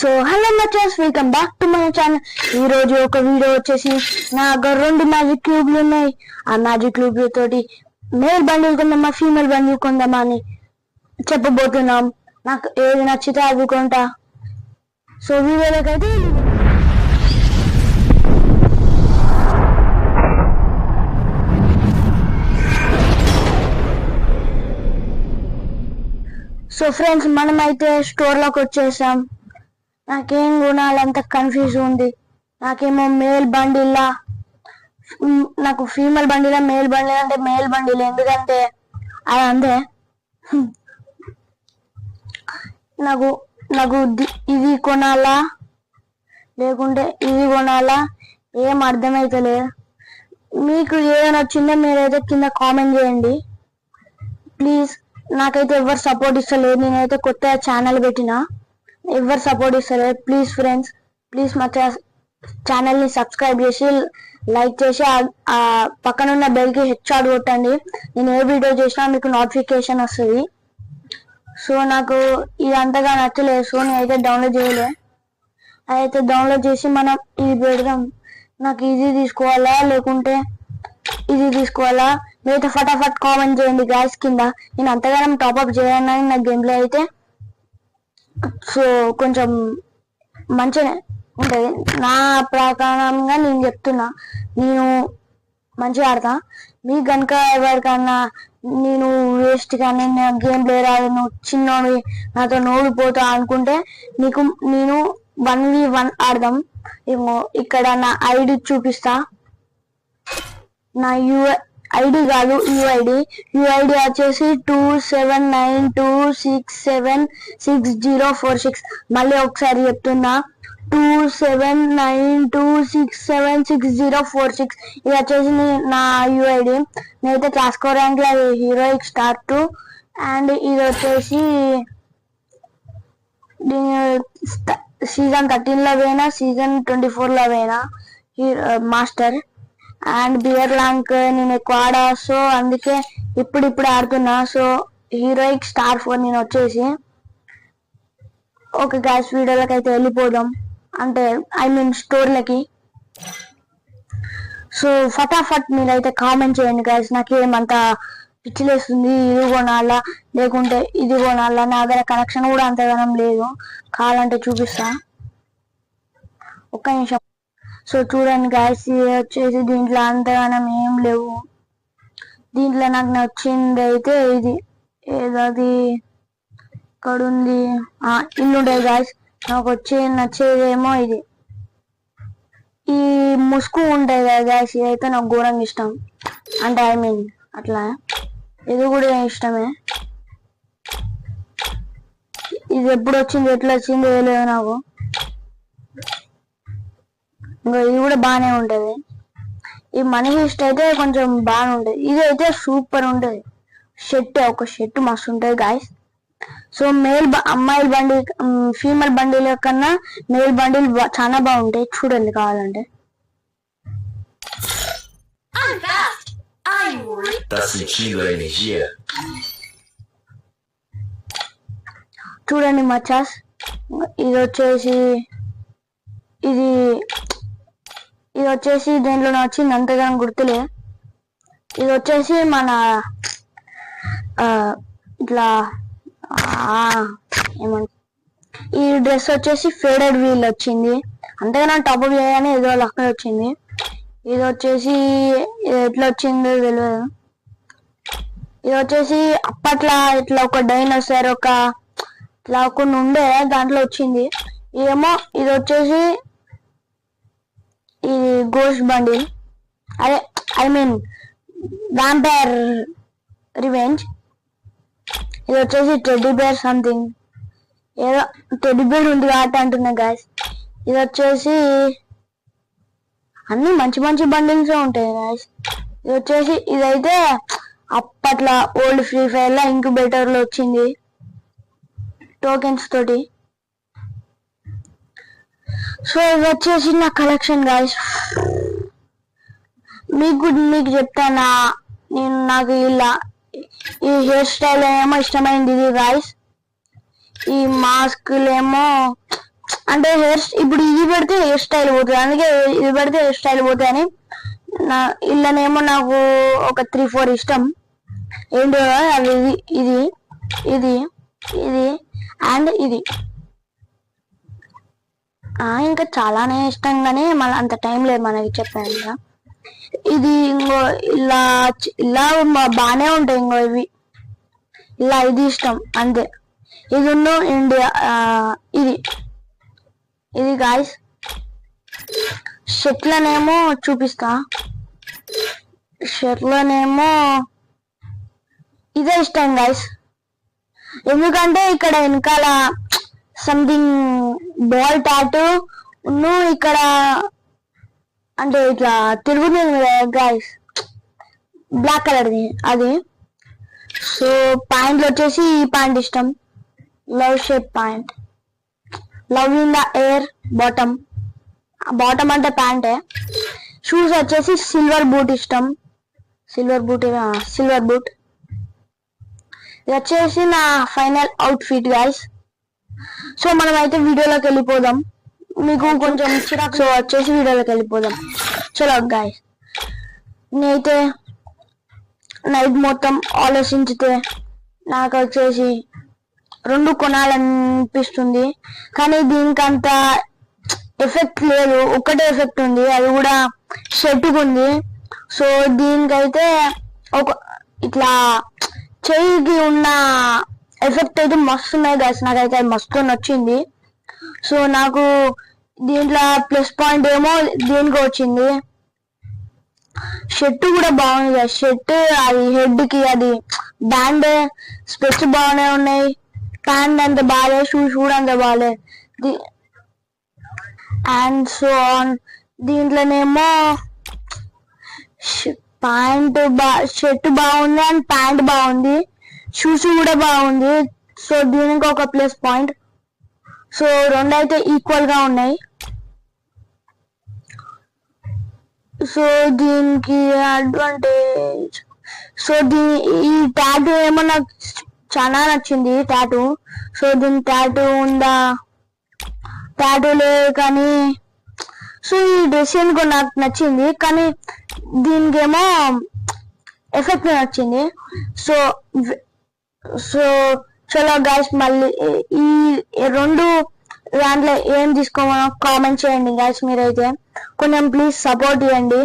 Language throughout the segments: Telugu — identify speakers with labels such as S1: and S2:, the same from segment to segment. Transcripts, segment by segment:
S1: సో హలో మచర్స్, welcome back to my channel. ఈ రోజు ఒక వీడియో వచ్చేసి నా దగ్గర 2 మ్యాజిక్ క్యూబ్లు ఉన్నాయి. ఆ మ్యాజిక్ క్యూబ్ తోటి మేల్ బండిల్ కొందామా ఫీమేల్ బండిల్ కొందామా అని చెప్పబోతున్నాం. నాకు ఏది నచ్చితే అది కొంటా. సో వీడియోలోకైతే సో ఫ్రెండ్స్, మనమైతే స్టోర్ లోకి వచ్చేసాం. నాకేం కొనాలంత కన్ఫ్యూజ్ ఉంది. నాకేమో మేల్ బండిల్లా, నాకు ఫీమేల్ బండిలా, మేల్ బండిల్ అంటే మేల్ బండిల్, ఎందుకంటే అది అంతే. నాకు నాకు ఇది కొనాలా లేకుంటే ఇది కొనాలా ఏం అర్థమైతలేదు. మీకు ఏదైనా వచ్చిందో మీరైతే కింద కామెంట్ చేయండి ప్లీజ్. నాకైతే ఎవరు సపోర్ట్ ఇస్తలేదు. నేనైతే కొత్త ఛానల్ పెట్టినా, ఎవరు సపోర్ట్ ఇస్తలేదు. ప్లీజ్ ఫ్రెండ్స్, ప్లీజ్ మా ఛానల్ ని సబ్స్క్రైబ్ చేసి లైక్ చేసి ఆ పక్కన ఉన్న బెల్ కి హెచ్ఆర్ కొట్టండి. నేను ఏ వీడియో చేసినా మీకు నోటిఫికేషన్ వస్తుంది. సో నాకు ఇది అంతగా నచ్చలేదు, సో నేనైతే డౌన్లోడ్ చేయలే. అదైతే డౌన్లోడ్ చేసి మనం ఇది పెడదాం. నాకు ఇది తీసుకోవాలా లేకుంటే ఇది తీసుకోవాలా? మీరైతే ఫటాఫట్ కామెంట్ చేయండి గాయస్ కింద. నేను అంతగానం టాప్అప్ చేయాలని నా గేమ్ ప్లే అయితే సో కొంచెం మంచిగా ఉంటుంది. నా ప్రకారంగా నేను చెప్తున్నా, నేను మంచిగా ఆడతా. మీకు కనుక ఎవరికన్నా నేను వేస్ట్ కానీ నా గేమ్ ప్లే రాదు, నువ్వు చిన్నోడు నాతో ఓడిపోతా అనుకుంటే నీకు నేను 1v1 ఆడదాం. ఏమో ఇక్కడ నా ఐడి చూపిస్తా. నా ఐడి కాదు, యుఐడి వచ్చేసి 2792676046. మళ్ళీ ఒకసారి చెప్తున్నా, 2792676046. ఇది వచ్చేసి నా యుఐడి. నేనైతే క్లాస్కో ర్యాంక్ లో హీరోయిక్ స్టార్ 2 అండ్ ఇది వచ్చేసి సీజన్ 13 లో పోయినా, సీజన్ 24 లో పోయినా మాస్టర్. అండ్ బియర్ ర్యాంక్ నేను ఎక్కువ ఆడా, సో అందుకే ఇప్పుడు ఆడుతున్నా. సో హీరోయిక్ స్టార్ 4 నేను వచ్చేసి. ఓకే గాయ్స్, వీడియోలకి అయితే వెళ్ళిపోదాం, అంటే ఐ మీన్ స్టోర్లకి. సో ఫటాఫట్ మీరైతే కామెంట్ చేయండి గాయ్స్. నాకు ఏమంతా పిచ్చిలేస్తుంది, ఇది కొనాలా లేకుంటే ఇది కొనాలా. నా దగ్గర కనెక్షన్ కూడా అంతగానం లేదు, కావాలంటే చూపిస్తా ఒక్క నిమిషం. సో చూడండి గాయస్, ఇది వచ్చేసి దీంట్లో అంతగానం ఏం లేవు. దీంట్లో నాకు నచ్చింది అయితే ఇది ఏదది ఇక్కడ ఉంది, ఇల్లుండే గాయస్. నాకు నచ్చేదేమో ఇది, ఈ ముసుగు ఉంటాయి కదా గాయస్, ఇదైతే నాకు ఘోరంగా ఇష్టం. అంటే ఐ మీన్ అట్లా ఇది కూడా ఇష్టమే. ఇది ఎప్పుడు వచ్చింది, ఎట్లా వచ్చింది తెలియదు నాకు. ఇంకా ఇది కూడా బాగానే ఉంటది. ఈ మనీ హిస్ట్ అయితే కొంచెం బాగానే ఉంటది. ఇది అయితే సూపర్ ఉంటది. ఒక షర్ట్ మస్తు ఉంటది గాయస్. సో అమ్మాయిల బండి, ఫీమేల్ బండిల కన్నా మేల్ బండిలు చాలా బాగుంటాయి. చూడండి కావాలంటే. చూడండి మచాస్, ఇది వచ్చేసి దేంట్లో వచ్చింది అంతగా గుర్తులే. ఇది వచ్చేసి మన ఇట్లా ఏమంట, ఈ డ్రెస్ వచ్చేసి ఫేడెడ్ వీల్ వచ్చింది. అంతగా నా టాప్ అప్ చేయగానే ఏదో లక్క వచ్చింది. ఇది వచ్చేసి ఎట్లా వచ్చిందో తెలియదు. ఇది వచ్చేసి అప్పట్లో ఇట్లా ఒక డైనోసార్ ఇట్లా కొన్ని ఉండే దాంట్లో వచ్చింది. ఏమో ఇది వచ్చేసి ఇది గోస్ట్ బండిల్, అదే ఐ మీన్ వ్యాంపైర్ రివెంజ్. ఇది వచ్చేసి టెడ్డీ బేర్ సంథింగ్, ఏదో టెడ్డీ బేర్ ఉంది కాబట్టి అంటున్నా గాయస్. ఇది వచ్చేసి అన్ని మంచి మంచి బండిల్స్ ఉంటాయి గాయస్. ఇది వచ్చేసి ఇదైతే అప్పట్లో ఓల్డ్ ఫ్రీ ఫైర్ లో ఇంక్యుబేటర్ లో వచ్చింది టోకెన్స్ తోటి. సో ఇది వచ్చేసి నా కలెక్షన్ గాయస్. మీకు చెప్తానా, నాకు ఇలా ఈ హెయిర్ స్టైల్ ఏమో ఇష్టమైంది ఇది గాయస్. ఈ మాస్క్లేమో అంటే ఇప్పుడు ఇది పెడితే హెయిర్ స్టైల్ పోతుంది, అందుకే ఇది పెడితే హెయిర్ స్టైల్ పోతుంది అని ఇళ్ళనేమో నాకు ఒక 3-4 ఇష్టం. ఏంటో అవి ఇది ఇది ఇది అండ్ ఇది ఇంకా చాలానే ఇష్టం, కానీ మళ్ళీ అంత టైం లేదు మనకి చెప్పాను కదా. ఇది ఇంకో ఇలా ఇలా బాగానే ఉంటాయి. ఇంకో ఇవి ఇలా ఇది ఇష్టం అంతే. ఇది ఇండియా ఇది ఇది గాయస్. షర్ట్లనేమో చూపిస్తా. షర్ట్లనేమో ఇదే ఇష్టం గాయస్, ఎందుకంటే ఇక్కడ వెనకాల సంథింగ్ బాల్ టాటూ ఇక్కడ అంటే ఇట్లా తిరుగుతుంది గాయస్, బ్లాక్ కలర్ది అది. సో ప్యాంట్లు వచ్చేసి ఈ ప్యాంట్ ఇష్టం, love shape pant, love in the air bottom. Bottom అంటే ప్యాంటే. షూస్ వచ్చేసి సిల్వర్ బూట్ ఇష్టం, సిల్వర్ బూట్. ఇది వచ్చేసి నా ఫైనల్ అవుట్ఫిట్ గాయస్. సో మనం అయితే వీడియోలోకి వెళ్ళిపోదాం, మీకు కొంచెం చిరాకు. సో వచ్చేసి వీడియోలోకి వెళ్ళిపోదాం. చలో గాయస్, నేనైతే నైట్ మొత్తం ఆలోచించితే నాకు వచ్చేసి 2 కొనాలనిపిస్తుంది, కానీ దీనికంత ఎఫెక్ట్ లేదు, ఒకటే ఎఫెక్ట్ ఉంది, అది కూడా షర్టుకు ఉంది. సో దీనికైతే ఒక ఇట్లా చెయ్యికి ఉన్న ఎఫెక్ట్ అయితే మస్తు ఉన్నాయి గాయస్, నాకైతే మస్తు నచ్చింది. సో నాకు దీంట్లో ప్లస్ పాయింట్ ఏమో దీనికి వచ్చింది, షర్ట్ కూడా బాగుంది కదా. షర్ట్ అది హెడ్ కి అది బ్యాండ్, స్పెట్స్ బాగానే ఉన్నాయి, ప్యాంట్ అంత బాగాలే, షూస్ కూడా అంత బాగాలే. అండ్ సో ఆన్ దీంట్లోనేమో షర్ట్ బాగుంది అండ్ ప్యాంట్ బాగుంది, షూస్ కూడా బాగుంది. సో దీనికి ఒక ప్లస్ పాయింట్. సో రెండు అయితే ఈక్వల్ గా ఉన్నాయి. సో దీనికి అడ్వాంటేజ్, సో ఈ టాటూ ఏమో నాకు చాలా నచ్చింది టాటూ. సో దీని టాటూ ఉందా, టాటూ లేదు కానీ. సో ఈ డ్రెస్ ఎందుకో నాకు నచ్చింది, కానీ దీనికేమో ఎఫెక్ట్ నచ్చింది. సో సో చలో గైస్, మళ్ళీ ఈ 2 దాంట్లో ఏం తీసుకోమో కామెంట్ చేయండి గైస్. మీరైతే కొంచెం ప్లీజ్ సపోర్ట్ ఇవ్వండి,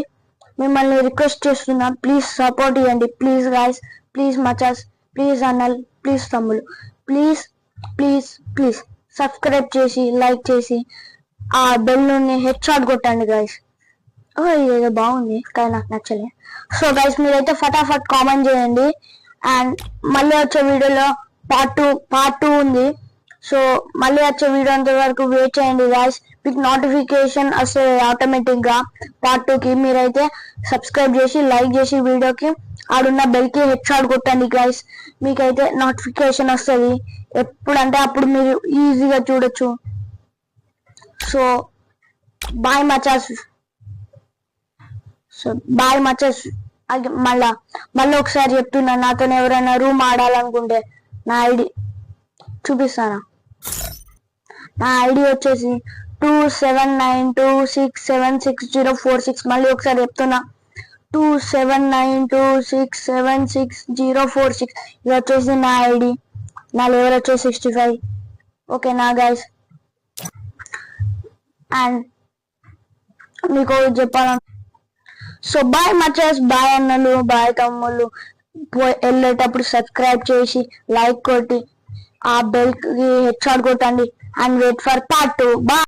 S1: మిమ్మల్ని రిక్వెస్ట్ చేస్తున్నా, ప్లీజ్ సపోర్ట్ ఇవ్వండి. ప్లీజ్ గైస్, ప్లీజ్ మచాస్, ప్లీజ్ అన్నల్, ప్లీజ్ తమ్ముళ్ళు, ప్లీజ్ ప్లీజ్ ప్లీజ్ సబ్స్క్రైబ్ చేసి లైక్ చేసి ఆ బెల్ ని హెడ్ షాట్ కొట్టండి గైస్. ఇదేదో బాగుంది కానీ నాకు నచ్చలే. సో గైస్ మీరైతే ఫటాఫట్ కామెంట్ చేయండి. అండ్ మళ్ళీ వచ్చే వీడియోలో పార్ట్ 2 ఉంది. సో మళ్ళీ వచ్చే వీడియో అంత వరకు వెయిట్ చేయండి గైస్. మీకు నోటిఫికేషన్ వస్తుంది ఆటోమేటిక్ గా పార్ట్ 2 కి. మీరైతే సబ్స్క్రైబ్ చేసి లైక్ చేసి వీడియోకి ఆడున్న బెల్ కి హెడ్ షాట్ కొట్టండి గైస్. మీకైతే నోటిఫికేషన్ వస్తుంది ఎప్పుడంటే అప్పుడు మీరు ఈజీగా చూడొచ్చు. సో బాయ్ మచాస్. సో బాయ్ మచాస్. మళ్ళీ ఒకసారి చెప్తున్నా, నాతో ఎవరైనా రూమ్ ఆడాలనుకుంటే నా ఐడి చూపిస్తాను. నా ఐడి వచ్చేసి 2792676046. మళ్ళీ ఒకసారి చెప్తున్నా, 2792676046. ఇది వచ్చేసి నా ఐడి. నా లెవెల్ వచ్చేసి 65. ఓకేనా గైస్? అండ్ మీకు చెప్పాలను. సో బాయ్ మచాస్, బాయ్ అన్నలు, బాయ్ తమ్ముళ్ళు. వెళ్ళేటప్పుడు సబ్స్క్రైబ్ చేసి లైక్ కొట్టి ఆ బెల్ కి హెడ్ షాట్ కొట్టండి. And wait for part 2. Bye.